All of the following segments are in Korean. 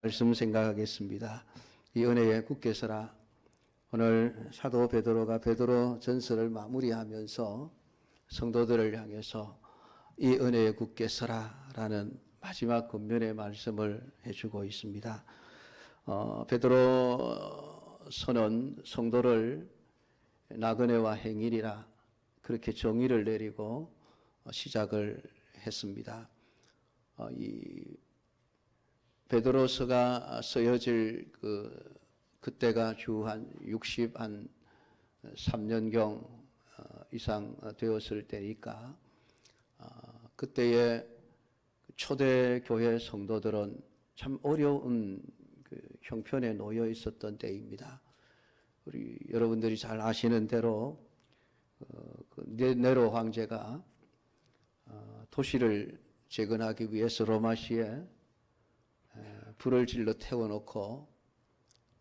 말씀 생각하겠습니다. 이 은혜에 굳게 서라. 오늘 사도 베드로가 베드로 전서를 마무리하면서 성도들을 향해서 이 은혜에 굳게 서라라는 마지막 권면의 말씀을 해주고 있습니다. 베드로서는 성도를 나그네와 행일이라 그렇게 정의를 내리고 시작을 했습니다. 이 베드로서가 쓰여질 그때가 주 한 63년경 이상 되었을 때니까 그때의 초대 교회 성도들은 참 어려운 형편에 놓여 있었던 때입니다. 우리 여러분들이 잘 아시는 대로 네로 황제가 도시를 재건하기 위해서 로마시에 불을 질러 태워놓고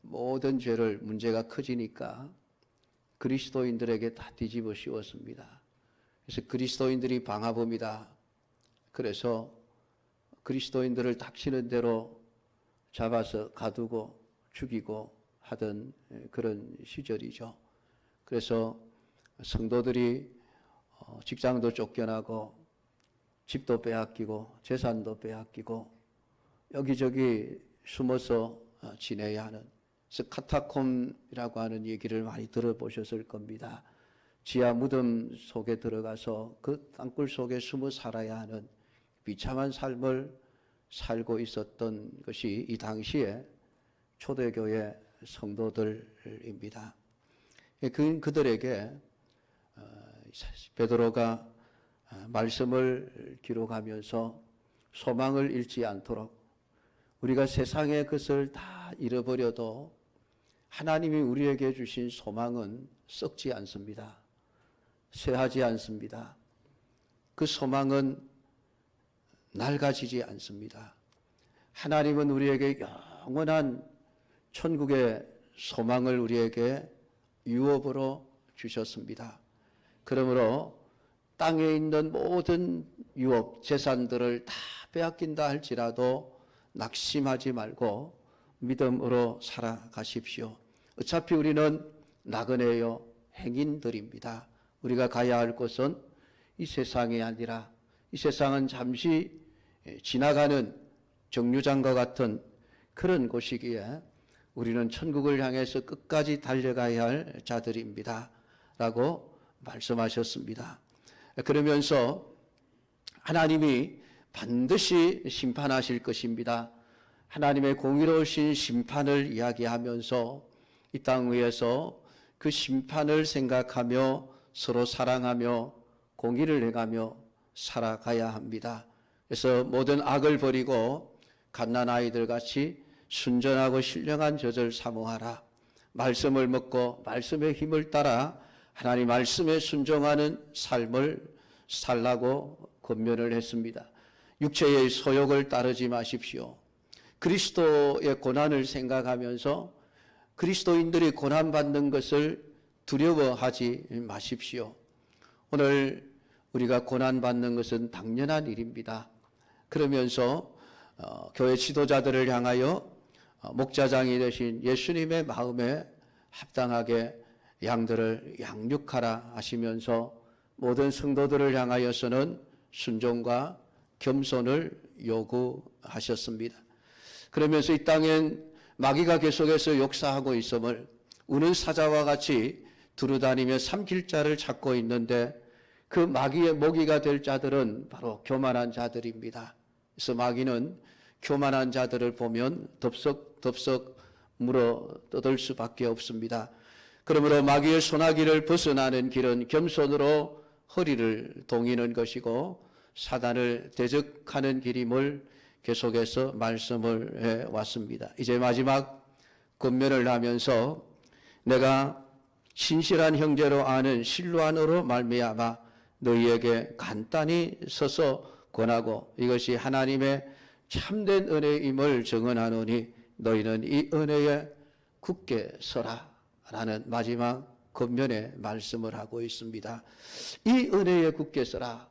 모든 죄를 문제가 커지니까 그리스도인들에게 다 뒤집어 씌웠습니다. 그래서 그리스도인들이 방화범이다. 그래서 그리스도인들을 닥치는 대로 잡아서 가두고 죽이고 하던 그런 시절이죠. 그래서 성도들이 직장도 쫓겨나고 집도 빼앗기고 재산도 빼앗기고 여기저기 숨어서 지내야 하는, 그래서 카타콤이라고 하는 얘기를 많이 들어보셨을 겁니다. 지하 무덤 속에 들어가서 그 땅굴 속에 숨어 살아야 하는 비참한 삶을 살고 있었던 것이 이 당시에 초대교회 성도들입니다. 그들에게 베드로가 말씀을 기록하면서 소망을 잃지 않도록, 우리가 세상의 것을 다 잃어버려도 하나님이 우리에게 주신 소망은 썩지 않습니다. 쇠하지 않습니다. 그 소망은 낡아지지 않습니다. 하나님은 우리에게 영원한 천국의 소망을 우리에게 유업으로 주셨습니다. 그러므로 땅에 있는 모든 유업, 재산들을 다 빼앗긴다 할지라도 낙심하지 말고 믿음으로 살아가십시오. 어차피 우리는 나그네요 행인들입니다. 우리가 가야 할 곳은 이 세상이 아니라, 이 세상은 잠시 지나가는 정류장과 같은 그런 곳이기에 우리는 천국을 향해서 끝까지 달려가야 할 자들입니다. 라고 말씀하셨습니다. 그러면서 하나님이 반드시 심판하실 것입니다. 하나님의 공의로우신 심판을 이야기하면서 이 땅 위에서 그 심판을 생각하며 서로 사랑하며 공의를 행하며 살아가야 합니다. 그래서 모든 악을 버리고 갓난아이들 같이 순전하고 신령한 젖을 사모하라. 말씀을 먹고 말씀의 힘을 따라 하나님 말씀에 순종하는 삶을 살라고 권면을 했습니다. 육체의 소욕을 따르지 마십시오. 그리스도의 고난을 생각하면서 그리스도인들이 고난받는 것을 두려워하지 마십시오. 오늘 우리가 고난받는 것은 당연한 일입니다. 그러면서 교회 지도자들을 향하여 목자장이 되신 예수님의 마음에 합당하게 양들을 양육하라 하시면서 모든 성도들을 향하여서는 순종과 겸손을 요구하셨습니다. 그러면서 이 땅엔 마귀가 계속해서 역사하고 있음을 우는 사자와 같이 두루다니며 삼킬 자를 찾고 있는데, 그 마귀의 모기가 될 자들은 바로 교만한 자들입니다. 그래서 마귀는 교만한 자들을 보면 덥석 물어 뜯을 수밖에 없습니다. 그러므로 마귀의 소나기를 벗어나는 길은 겸손으로 허리를 동이는 것이고 사단을 대적하는 길임을 계속해서 말씀을 해왔습니다. 이제 마지막 권면을 하면서 내가 신실한 형제로 아는 실로안으로 말미암아 너희에게 간단히 서서 권하고 이것이 하나님의 참된 은혜임을 증언하노니 너희는 이 은혜에 굳게 서라 라는 마지막 권면의 말씀을 하고 있습니다. 이 은혜에 굳게 서라.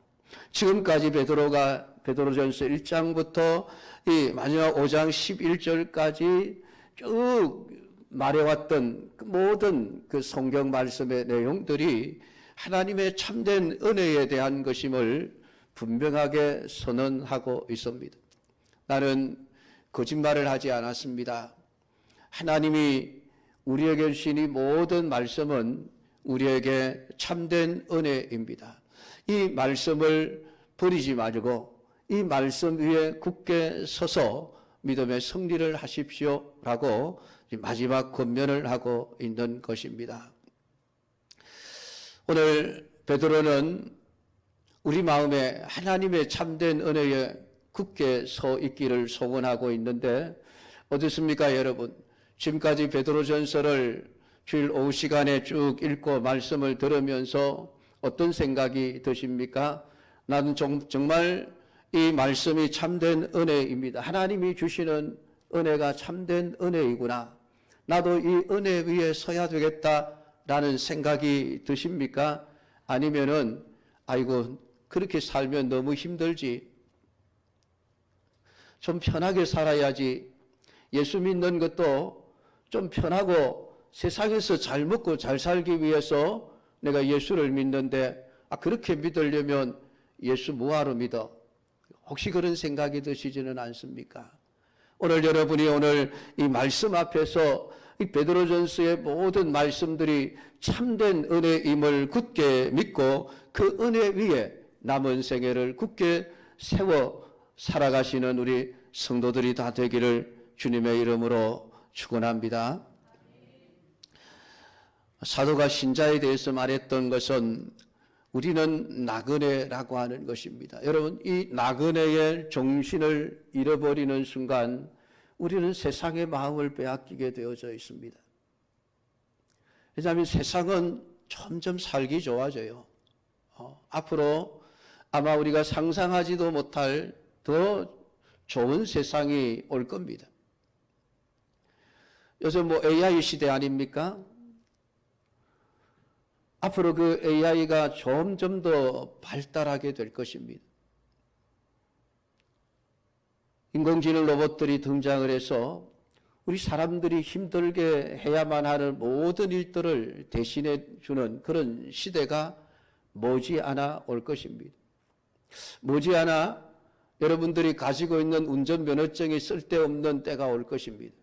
지금까지 베드로가 베드로전서 1장부터 이 마지막 5장 11절까지 쭉 말해왔던 그 모든 그 성경 말씀의 내용들이 하나님의 참된 은혜에 대한 것임을 분명하게 선언하고 있습니다. 나는 거짓말을 하지 않았습니다. 하나님이 우리에게 주신 이 모든 말씀은 우리에게 참된 은혜입니다. 이 말씀을 버리지 말고 이 말씀 위에 굳게 서서 믿음의 승리를 하십시오라고 마지막 권면을 하고 있는 것입니다. 오늘 베드로는 우리 마음에 하나님의 참된 은혜에 굳게 서 있기를 소원하고 있는데 어떻습니까, 여러분? 지금까지 베드로전서를 주일 오후 시간에 쭉 읽고 말씀을 들으면서 어떤 생각이 드십니까? 나는 정말 이 말씀이 참된 은혜입니다. 하나님이 주시는 은혜가 참된 은혜이구나. 나도 이 은혜 위에 서야 되겠다라는 생각이 드십니까? 아니면은 아이고 그렇게 살면 너무 힘들지. 좀 편하게 살아야지. 예수 믿는 것도 좀 편하고 세상에서 잘 먹고 잘 살기 위해서 내가 예수를 믿는데 그렇게 믿으려면 예수 뭐하러 믿어? 혹시 그런 생각이 드시지는 않습니까? 오늘 여러분이 오늘 이 말씀 앞에서 이 베드로전서의 모든 말씀들이 참된 은혜임을 굳게 믿고 그 은혜 위에 남은 생애를 굳게 세워 살아가시는 우리 성도들이 다 되기를 주님의 이름으로 축원합니다. 사도가 신자에 대해서 말했던 것은 우리는 나그네라고 하는 것입니다. 여러분, 이 나그네의 정신을 잃어버리는 순간 우리는 세상의 마음을 빼앗기게 되어져 있습니다. 왜냐하면 세상은 점점 살기 좋아져요. 앞으로 아마 우리가 상상하지도 못할 더 좋은 세상이 올 겁니다. 요즘 AI 시대 아닙니까? 앞으로 그 AI가 점점 더 발달하게 될 것입니다. 인공지능 로봇들이 등장을 해서 우리 사람들이 힘들게 해야만 하는 모든 일들을 대신해 주는 그런 시대가 머지않아 올 것입니다. 머지않아 여러분들이 가지고 있는 운전면허증이 쓸데없는 때가 올 것입니다.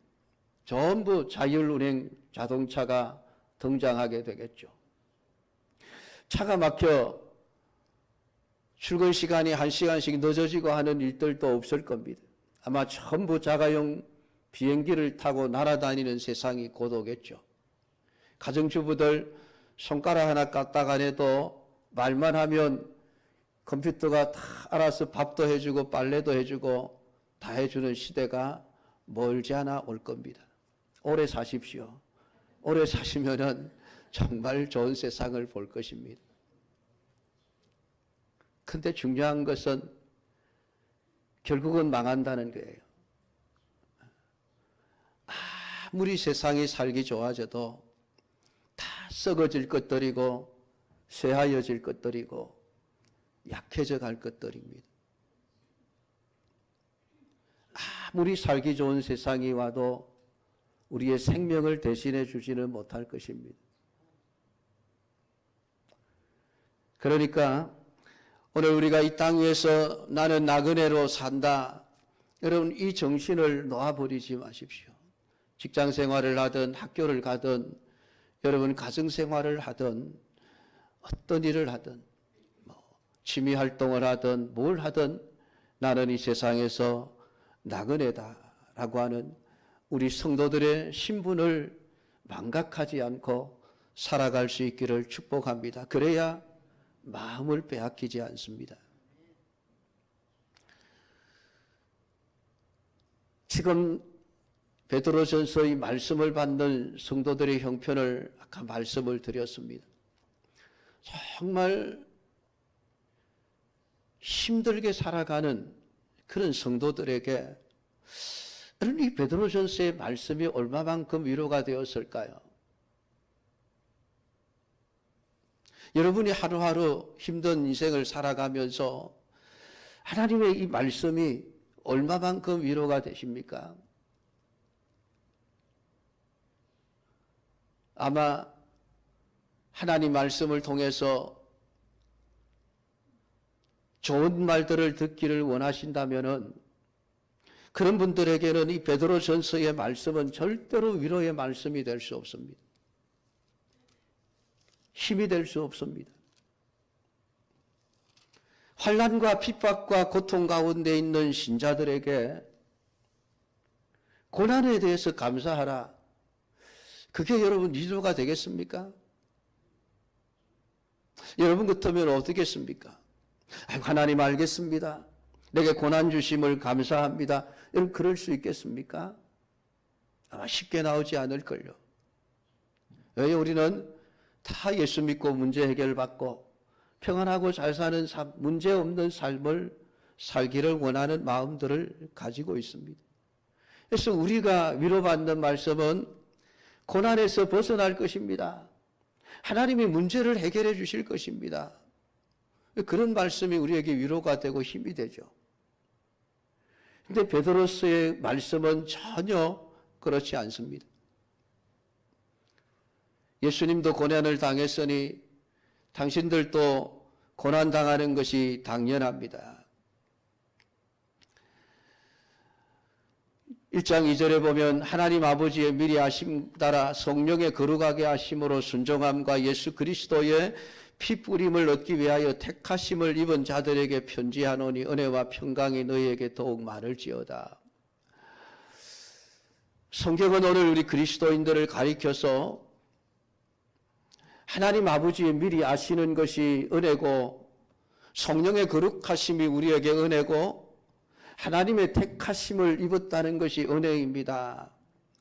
전부 자율운행 자동차가 등장하게 되겠죠. 차가 막혀 출근 시간이 1시간씩 늦어지고 하는 일들도 없을 겁니다. 아마 전부 자가용 비행기를 타고 날아다니는 세상이 곧 오겠죠. 가정주부들 손가락 하나 까딱 안 해도 말만 하면 컴퓨터가 다 알아서 밥도 해주고 빨래도 해주고 다 해주는 시대가 멀지 않아 올 겁니다. 오래 사십시오. 오래 사시면은 정말 좋은 세상을 볼 것입니다. 근데 중요한 것은 결국은 망한다는 거예요. 아무리 세상이 살기 좋아져도 다 썩어질 것들이고 쇠하여질 것들이고 약해져 갈 것들입니다. 아무리 살기 좋은 세상이 와도 우리의 생명을 대신해 주지는 못할 것입니다. 그러니까 오늘 우리가 이 땅 위에서 나는 나그네로 산다. 여러분 이 정신을 놓아버리지 마십시오. 직장 생활을 하든 학교를 가든 여러분 가정 생활을 하든 어떤 일을 하든 취미 활동을 하든 뭘 하든 나는 이 세상에서 나그네다라고 하는 우리 성도들의 신분을 망각하지 않고 살아갈 수 있기를 축복합니다. 그래야 마음을 빼앗기지 않습니다. 지금 베드로전서 이 말씀을 받는 성도들의 형편을 아까 말씀을 드렸습니다. 정말 힘들게 살아가는 그런 성도들에게 이 베드로전서의 말씀이 얼마만큼 위로가 되었을까요? 여러분이 하루하루 힘든 인생을 살아가면서 하나님의 이 말씀이 얼마만큼 위로가 되십니까? 아마 하나님 말씀을 통해서 좋은 말들을 듣기를 원하신다면은 그런 분들에게는 이 베드로전서의 말씀은 절대로 위로의 말씀이 될 수 없습니다. 힘이 될 수 없습니다. 환난과 핍박과 고통 가운데 있는 신자들에게 고난에 대해서 감사하라. 그게 여러분 위로가 되겠습니까? 여러분 같으면 어떻겠습니까? 하나님 알겠습니다. 내게 고난 주심을 감사합니다. 여러분 그럴 수 있겠습니까? 아마 쉽게 나오지 않을걸요. 왜 우리는 다 예수 믿고 문제 해결받고 평안하고 잘 사는 문제 없는 삶을 살기를 원하는 마음들을 가지고 있습니다. 그래서 우리가 위로받는 말씀은 고난에서 벗어날 것입니다. 하나님이 문제를 해결해 주실 것입니다. 그런 말씀이 우리에게 위로가 되고 힘이 되죠. 그런데 베드로서의 말씀은 전혀 그렇지 않습니다. 예수님도 고난을 당했으니 당신들도 고난당하는 것이 당연합니다. 1장 2절에 보면 하나님 아버지의 미리 하심 따라 성령의 거룩하게 하심으로 순종함과 예수 그리스도의 피 뿌림을 얻기 위하여 택하심을 입은 자들에게 편지하노니 은혜와 평강이 너희에게 더욱 많을지어다. 성경은 오늘 우리 그리스도인들을 가리켜서 하나님 아버지의 미리 아시는 것이 은혜고 성령의 거룩하심이 우리에게 은혜고 하나님의 택하심을 입었다는 것이 은혜입니다.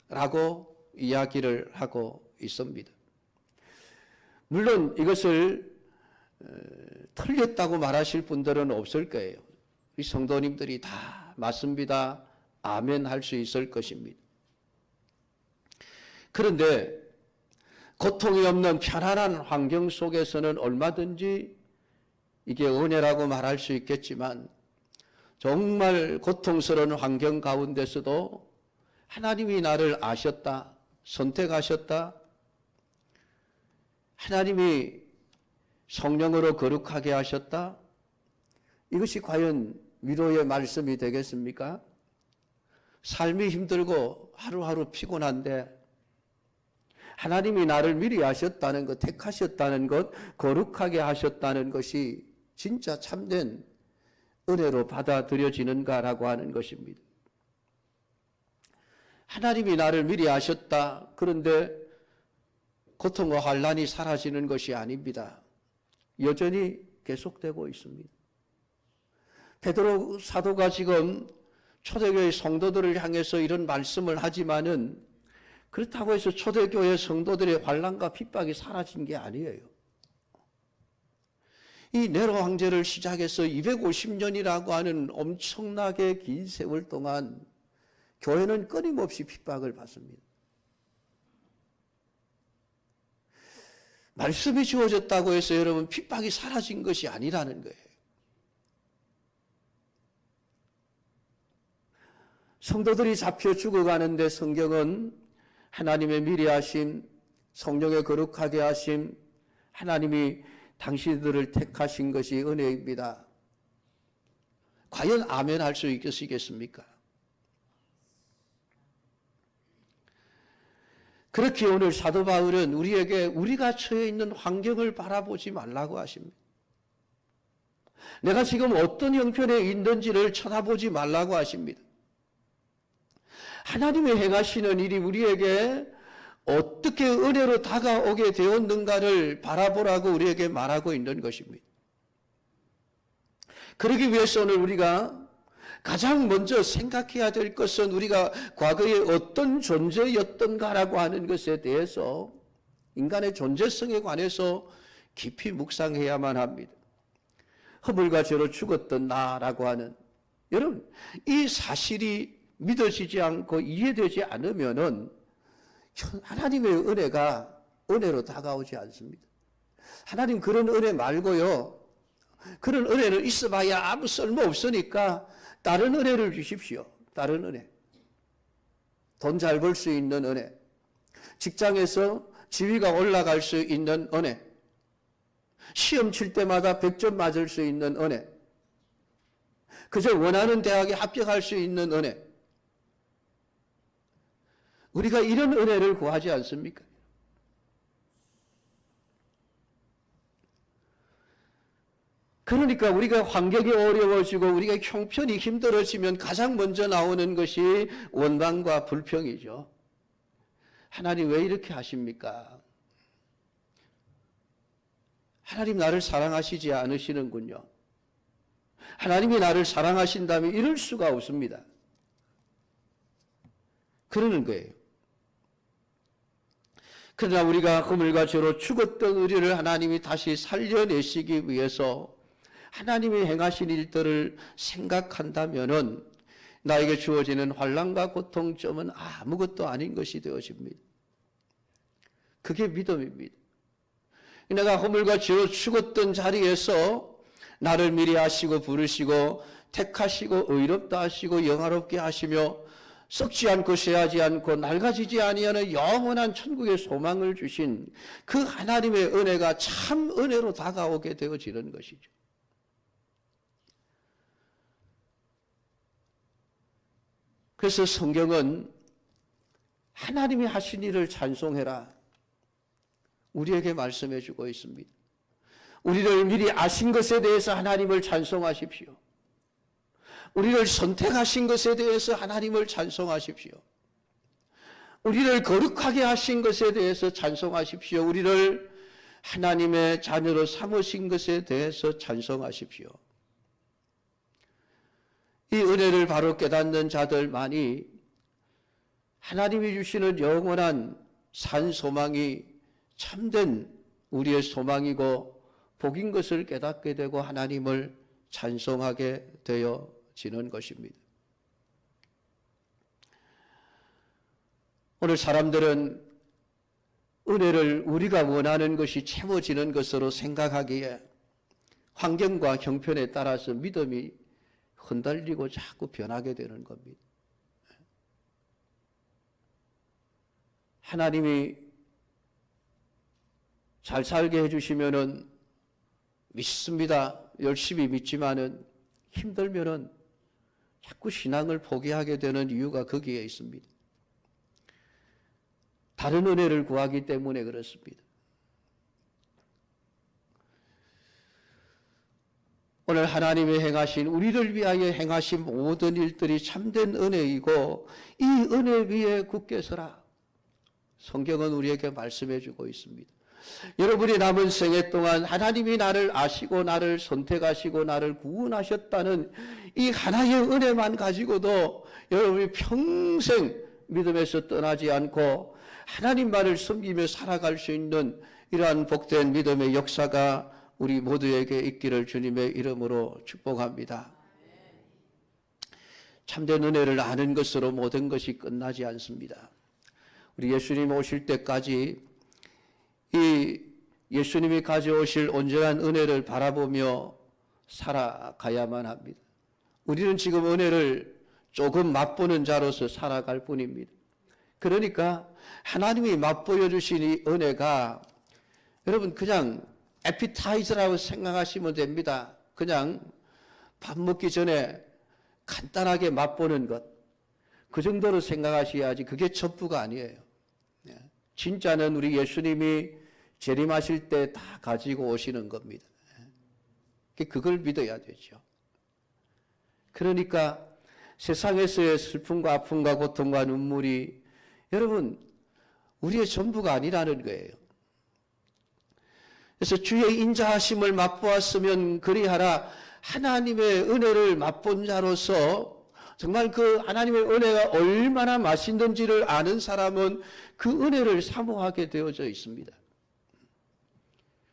라고 이야기를 하고 있습니다. 물론 이것을 틀렸다고 말하실 분들은 없을 거예요. 우리 성도님들이 다 맞습니다. 아멘 할 수 있을 것입니다. 그런데 고통이 없는 편안한 환경 속에서는 얼마든지 이게 은혜라고 말할 수 있겠지만 정말 고통스러운 환경 가운데서도 하나님이 나를 아셨다, 선택하셨다, 하나님이 성령으로 거룩하게 하셨다, 이것이 과연 위로의 말씀이 되겠습니까? 삶이 힘들고 하루하루 피곤한데 하나님이 나를 미리 하셨다는 것, 택하셨다는 것, 거룩하게 하셨다는 것이 진짜 참된 은혜로 받아들여지는가라고 하는 것입니다. 하나님이 나를 미리 아셨다. 그런데 고통과 환난이 사라지는 것이 아닙니다. 여전히 계속되고 있습니다. 베드로 사도가 지금 초대교회 성도들을 향해서 이런 말씀을 하지만은 그렇다고 해서 초대교회 성도들의 환난과 핍박이 사라진 게 아니에요. 이 네로 황제를 시작해서 250년이라고 하는 엄청나게 긴 세월 동안 교회는 끊임없이 핍박을 받습니다. 말씀이 주어졌다고 해서 여러분 핍박이 사라진 것이 아니라는 거예요. 성도들이 잡혀 죽어가는데 성경은 하나님의 미리 하심, 성령의 거룩하게 하심, 하나님이 당신들을 택하신 것이 은혜입니다. 과연 아멘 할 수 있겠습니까? 그렇게 오늘 사도 바울은 우리에게 우리가 처해 있는 환경을 바라보지 말라고 하십니다. 내가 지금 어떤 형편에 있는지를 쳐다보지 말라고 하십니다. 하나님이 행하시는 일이 우리에게 어떻게 은혜로 다가오게 되었는가를 바라보라고 우리에게 말하고 있는 것입니다. 그러기 위해서 오늘 우리가 가장 먼저 생각해야 될 것은 우리가 과거에 어떤 존재였던가라고 하는 것에 대해서 인간의 존재성에 관해서 깊이 묵상해야만 합니다. 허물과 죄로 죽었던 나라고 하는, 여러분 이 사실이 믿어지지 않고 이해되지 않으면은 하나님의 은혜가 은혜로 다가오지 않습니다. 하나님 그런 은혜 말고요, 그런 은혜는 있어봐야 아무 쓸모 없으니까 다른 은혜를 주십시오. 다른 은혜. 돈 잘 벌 수 있는 은혜. 직장에서 지위가 올라갈 수 있는 은혜. 시험 칠 때마다 100점 맞을 수 있는 은혜. 그저 원하는 대학에 합격할 수 있는 은혜. 우리가 이런 은혜를 구하지 않습니까? 그러니까 우리가 환경이 어려워지고 우리가 형편이 힘들어지면 가장 먼저 나오는 것이 원망과 불평이죠. 하나님 왜 이렇게 하십니까? 하나님 나를 사랑하시지 않으시는군요. 하나님이 나를 사랑하신다면 이럴 수가 없습니다. 그러는 거예요. 그러나 우리가 그물과 죄로 죽었던 우리를 하나님이 다시 살려내시기 위해서 하나님이 행하신 일들을 생각한다면은 나에게 주어지는 환난과 고통점은 아무것도 아닌 것이 되어집니다. 그게 믿음입니다. 내가 허물과 죄로 죽었던 자리에서 나를 미리 아시고 부르시고 택하시고 의롭다 하시고 영화롭게 하시며 썩지 않고 쇠하지 않고 낡아지지 아니하는 영원한 천국의 소망을 주신 그 하나님의 은혜가 참 은혜로 다가오게 되어지는 것이죠. 그래서 성경은 하나님이 하신 일을 찬송해라 우리에게 말씀해 주고 있습니다. 우리를 미리 아신 것에 대해서 하나님을 찬송하십시오. 우리를 선택하신 것에 대해서 하나님을 찬송하십시오. 우리를 거룩하게 하신 것에 대해서 찬송하십시오. 우리를 하나님의 자녀로 삼으신 것에 대해서 찬송하십시오. 이 은혜를 바로 깨닫는 자들만이 하나님이 주시는 영원한 산 소망이 참된 우리의 소망이고 복인 것을 깨닫게 되고 하나님을 찬송하게 되어지는 것입니다. 오늘 사람들은 은혜를 우리가 원하는 것이 채워지는 것으로 생각하기에 환경과 형편에 따라서 믿음이 흔들리고 자꾸 변하게 되는 겁니다. 하나님이 잘 살게 해주시면은 믿습니다. 열심히 믿지만은 힘들면은 자꾸 신앙을 포기하게 되는 이유가 거기에 있습니다. 다른 은혜를 구하기 때문에 그렇습니다. 오늘 하나님이 행하신 우리를 위하여 행하신 모든 일들이 참된 은혜이고 이 은혜 위에 굳게 서라. 성경은 우리에게 말씀해 주고 있습니다. 여러분이 남은 생애 동안 하나님이 나를 아시고 나를 선택하시고 나를 구원하셨다는 이 하나의 은혜만 가지고도 여러분이 평생 믿음에서 떠나지 않고 하나님만을 섬기며 살아갈 수 있는 이러한 복된 믿음의 역사가 우리 모두에게 있기를 주님의 이름으로 축복합니다. 참된 은혜를 아는 것으로 모든 것이 끝나지 않습니다. 우리 예수님 오실 때까지 이 예수님이 가져오실 온전한 은혜를 바라보며 살아가야만 합니다. 우리는 지금 은혜를 조금 맛보는 자로서 살아갈 뿐입니다. 그러니까 하나님이 맛보여 주신 이 은혜가 여러분 그냥 에피타이저라고 생각하시면 됩니다. 그냥 밥 먹기 전에 간단하게 맛보는 것. 그 정도로 생각하셔야지 그게 전부가 아니에요. 진짜는 우리 예수님이 재림하실 때 다 가지고 오시는 겁니다. 그걸 믿어야 되죠. 그러니까 세상에서의 슬픔과 아픔과 고통과 눈물이 여러분 우리의 전부가 아니라는 거예요. 그래서 주의 인자하심을 맛보았으면 그리하라. 하나님의 은혜를 맛본 자로서 정말 그 하나님의 은혜가 얼마나 맛있는지를 아는 사람은 그 은혜를 사모하게 되어져 있습니다.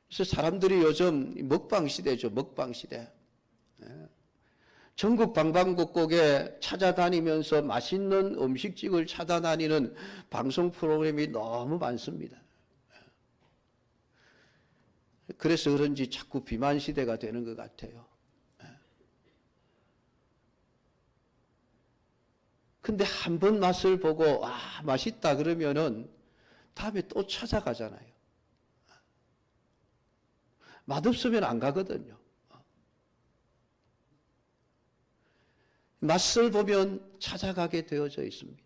그래서 사람들이 요즘 먹방 시대죠. 먹방 시대. 전국 방방곡곡에 찾아다니면서 맛있는 음식집을 찾아다니는 방송 프로그램이 너무 많습니다. 그래서 그런지 자꾸 비만 시대가 되는 것 같아요. 근데 한 번 맛을 보고 맛있다 그러면은 다음에 또 찾아가잖아요. 맛없으면 안 가거든요. 맛을 보면 찾아가게 되어져 있습니다.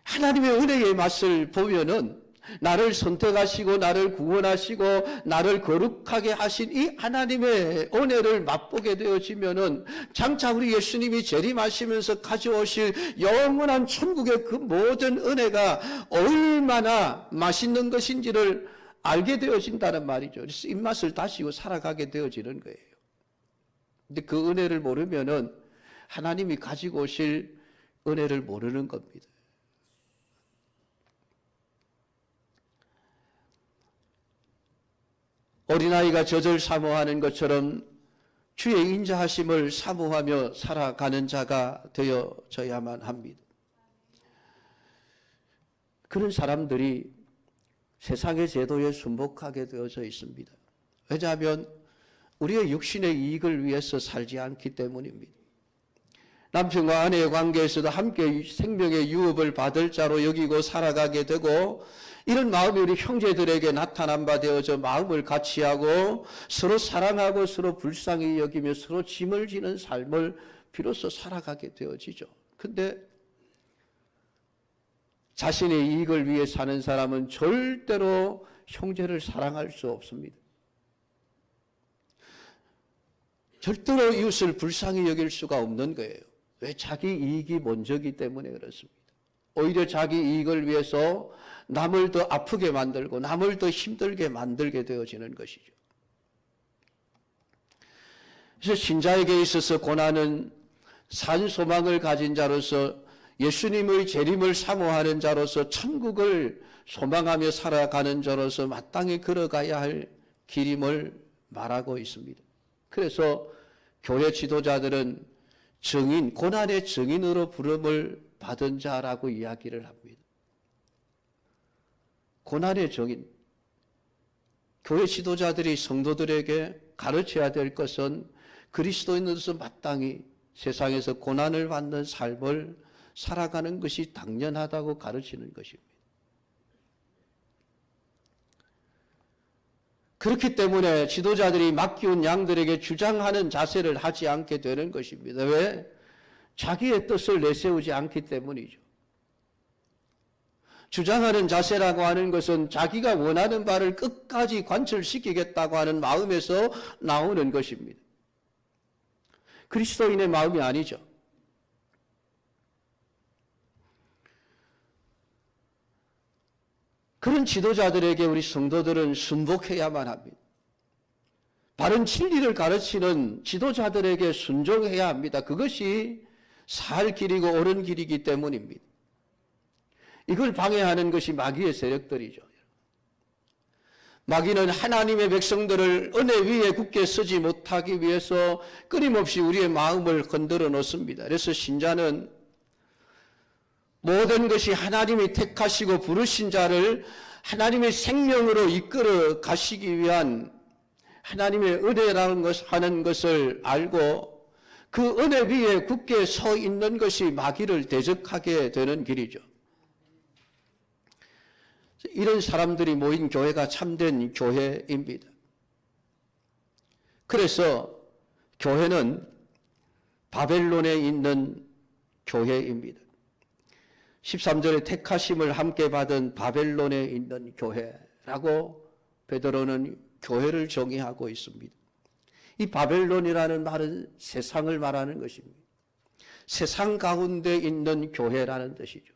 하나님의 은혜의 맛을 보면은 나를 선택하시고 나를 구원하시고 나를 거룩하게 하신 이 하나님의 은혜를 맛보게 되어지면은 장차 우리 예수님이 재림하시면서 가져오실 영원한 천국의 그 모든 은혜가 얼마나 맛있는 것인지를 알게 되어진다는 말이죠. 그래서 입맛을 다시고 살아가게 되어지는 거예요. 근데 그 은혜를 모르면은 하나님이 가지고 오실 은혜를 모르는 겁니다. 어린아이가 젖을 사모하는 것처럼 주의 인자하심을 사모하며 살아가는 자가 되어져야만 합니다. 그런 사람들이 세상의 제도에 순복하게 되어져 있습니다. 왜냐하면 우리의 육신의 이익을 위해서 살지 않기 때문입니다. 남편과 아내의 관계에서도 함께 생명의 유업을 받을 자로 여기고 살아가게 되고 이런 마음이 우리 형제들에게 나타난 바 되어져 마음을 같이하고 서로 사랑하고 서로 불쌍히 여기며 서로 짐을 지는 삶을 비로소 살아가게 되어지죠. 근데 자신의 이익을 위해 사는 사람은 절대로 형제를 사랑할 수 없습니다. 절대로 이웃을 불쌍히 여길 수가 없는 거예요. 왜? 자기 이익이 먼저기 때문에 그렇습니다. 오히려 자기 이익을 위해서 남을 더 아프게 만들고 남을 더 힘들게 만들게 되어지는 것이죠. 그래서 신자에게 있어서 고난은 산 소망을 가진 자로서 예수님의 재림을 사모하는 자로서 천국을 소망하며 살아가는 자로서 마땅히 걸어가야 할 길임을 말하고 있습니다. 그래서 교회 지도자들은 증인, 고난의 증인으로 부름을 받은 자라고 이야기를 합니다. 고난의 증인. 교회 지도자들이 성도들에게 가르쳐야 될 것은 그리스도인으로서 마땅히 세상에서 고난을 받는 삶을 살아가는 것이 당연하다고 가르치는 것입니다. 그렇기 때문에 지도자들이 맡기운 양들에게 주장하는 자세를 하지 않게 되는 것입니다. 왜? 자기의 뜻을 내세우지 않기 때문이죠. 주장하는 자세라고 하는 것은 자기가 원하는 바를 끝까지 관철시키겠다고 하는 마음에서 나오는 것입니다. 그리스도인의 마음이 아니죠. 그런 지도자들에게 우리 성도들은 순복해야만 합니다. 바른 진리를 가르치는 지도자들에게 순종해야 합니다. 그것이 살 길이고 옳은 길이기 때문입니다. 이걸 방해하는 것이 마귀의 세력들이죠. 마귀는 하나님의 백성들을 은혜 위에 굳게 서지 못하기 위해서 끊임없이 우리의 마음을 흔들어 놓습니다. 그래서 신자는 모든 것이 하나님이 택하시고 부르신 자를 하나님의 생명으로 이끌어 가시기 위한 하나님의 은혜라는 하는 것을 알고 그 은혜 위에 굳게 서 있는 것이 마귀를 대적하게 되는 길이죠. 이런 사람들이 모인 교회가 참된 교회입니다. 그래서 교회는 바벨론에 있는 교회입니다. 13절에 택하심을 함께 받은 바벨론에 있는 교회라고 베드로는 교회를 정의하고 있습니다. 이 바벨론이라는 말은 세상을 말하는 것입니다. 세상 가운데 있는 교회라는 뜻이죠.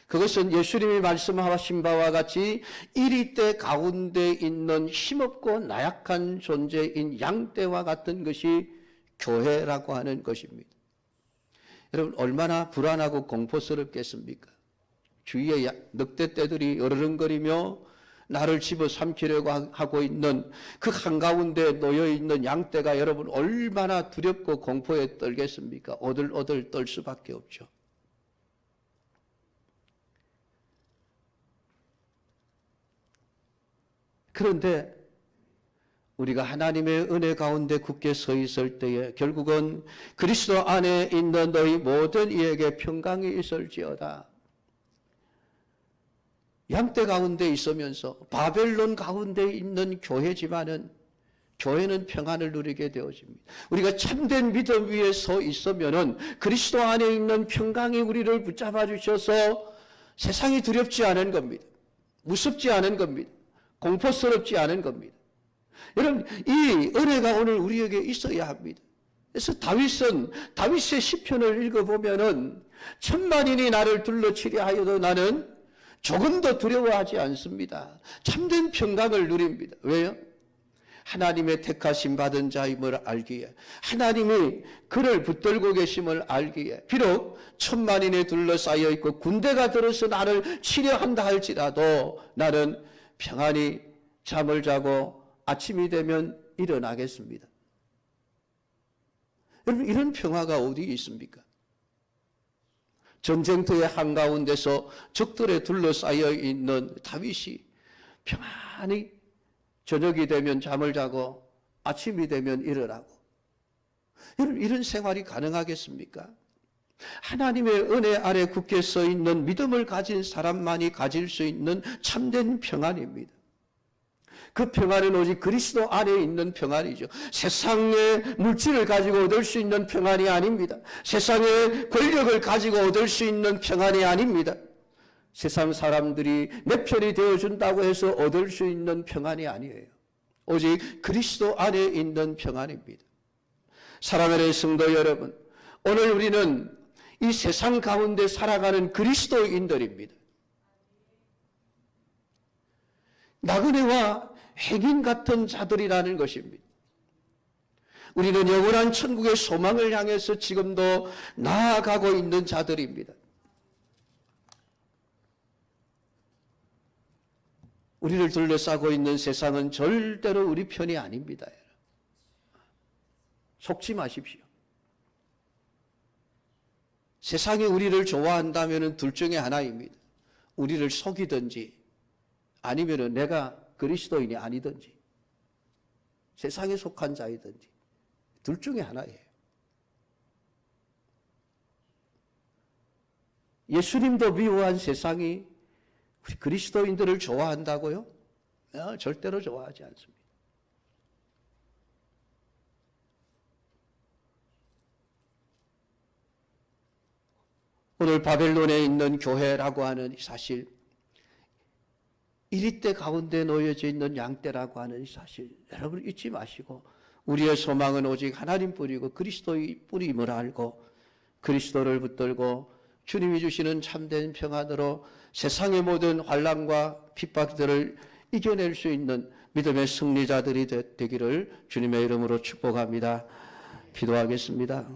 그것은 예수님이 말씀하신 바와 같이 이리떼 가운데 있는 힘없고 나약한 존재인 양떼와 같은 것이 교회라고 하는 것입니다. 여러분 얼마나 불안하고 공포스럽겠습니까? 주위에 늑대떼들이 어르렁거리며 나를 집어삼키려고 하고 있는 그 한가운데 놓여있는 양떼가 여러분 얼마나 두렵고 공포에 떨겠습니까? 오들오들 떨 수밖에 없죠. 그런데 우리가 하나님의 은혜 가운데 굳게 서 있을 때에 결국은 그리스도 안에 있는 너희 모든 이에게 평강이 있을지어다. 양떼 가운데 있으면서 바벨론 가운데 있는 교회지만은 교회는 평안을 누리게 되어집니다. 우리가 참된 믿음 위에 서 있으면은 그리스도 안에 있는 평강이 우리를 붙잡아 주셔서 세상이 두렵지 않은 겁니다. 무섭지 않은 겁니다. 공포스럽지 않은 겁니다. 여러분, 이 은혜가 오늘 우리에게 있어야 합니다. 그래서 다윗의 시편을 읽어보면은 천만인이 나를 둘러치려 하여도 나는 조금도 두려워하지 않습니다. 참된 평강을 누립니다. 왜요? 하나님의 택하심 받은 자임을 알기에, 하나님이 그를 붙들고 계심을 알기에, 비록 천만인에 둘러싸여 있고 군대가 들어서 나를 치려 한다 할지라도 나는 평안히 잠을 자고 아침이 되면 일어나겠습니다. 여러분, 이런 평화가 어디 있습니까? 전쟁터의 한가운데서 적들에 둘러싸여 있는 다윗이 평안히 저녁이 되면 잠을 자고 아침이 되면 일어나고, 여러분, 이런 생활이 가능하겠습니까? 하나님의 은혜 아래 굳게 서 있는 믿음을 가진 사람만이 가질 수 있는 참된 평안입니다. 그 평안은 오직 그리스도 안에 있는 평안이죠. 세상의 물질을 가지고 얻을 수 있는 평안이 아닙니다. 세상의 권력을 가지고 얻을 수 있는 평안이 아닙니다. 세상 사람들이 내 편이 되어준다고 해서 얻을 수 있는 평안이 아니에요. 오직 그리스도 안에 있는 평안입니다. 사랑하는 성도 여러분, 오늘 우리는 이 세상 가운데 살아가는 그리스도인들입니다. 나그네와 행인 같은 자들이라는 것입니다. 우리는 영원한 천국의 소망을 향해서 지금도 나아가고 있는 자들입니다. 우리를 둘러싸고 있는 세상은 절대로 우리 편이 아닙니다. 속지 마십시오. 세상이 우리를 좋아한다면 둘 중에 하나입니다. 우리를 속이든지 아니면 내가 그리스도인이 아니든지 세상에 속한 자이든지 둘 중에 하나예요. 예수님도 미워한 세상이 우리 그리스도인들을 좋아한다고요? 절대로 좋아하지 않습니다. 오늘 바벨론에 있는 교회라고 하는 사실, 이리떼 가운데 놓여져 있는 양떼라고 하는 사실, 여러분 잊지 마시고 우리의 소망은 오직 하나님뿐이고 그리스도의 뿐임을 알고 그리스도를 붙들고 주님이 주시는 참된 평안으로 세상의 모든 환난과 핍박들을 이겨낼 수 있는 믿음의 승리자들이 되기를 주님의 이름으로 축복합니다. 기도하겠습니다.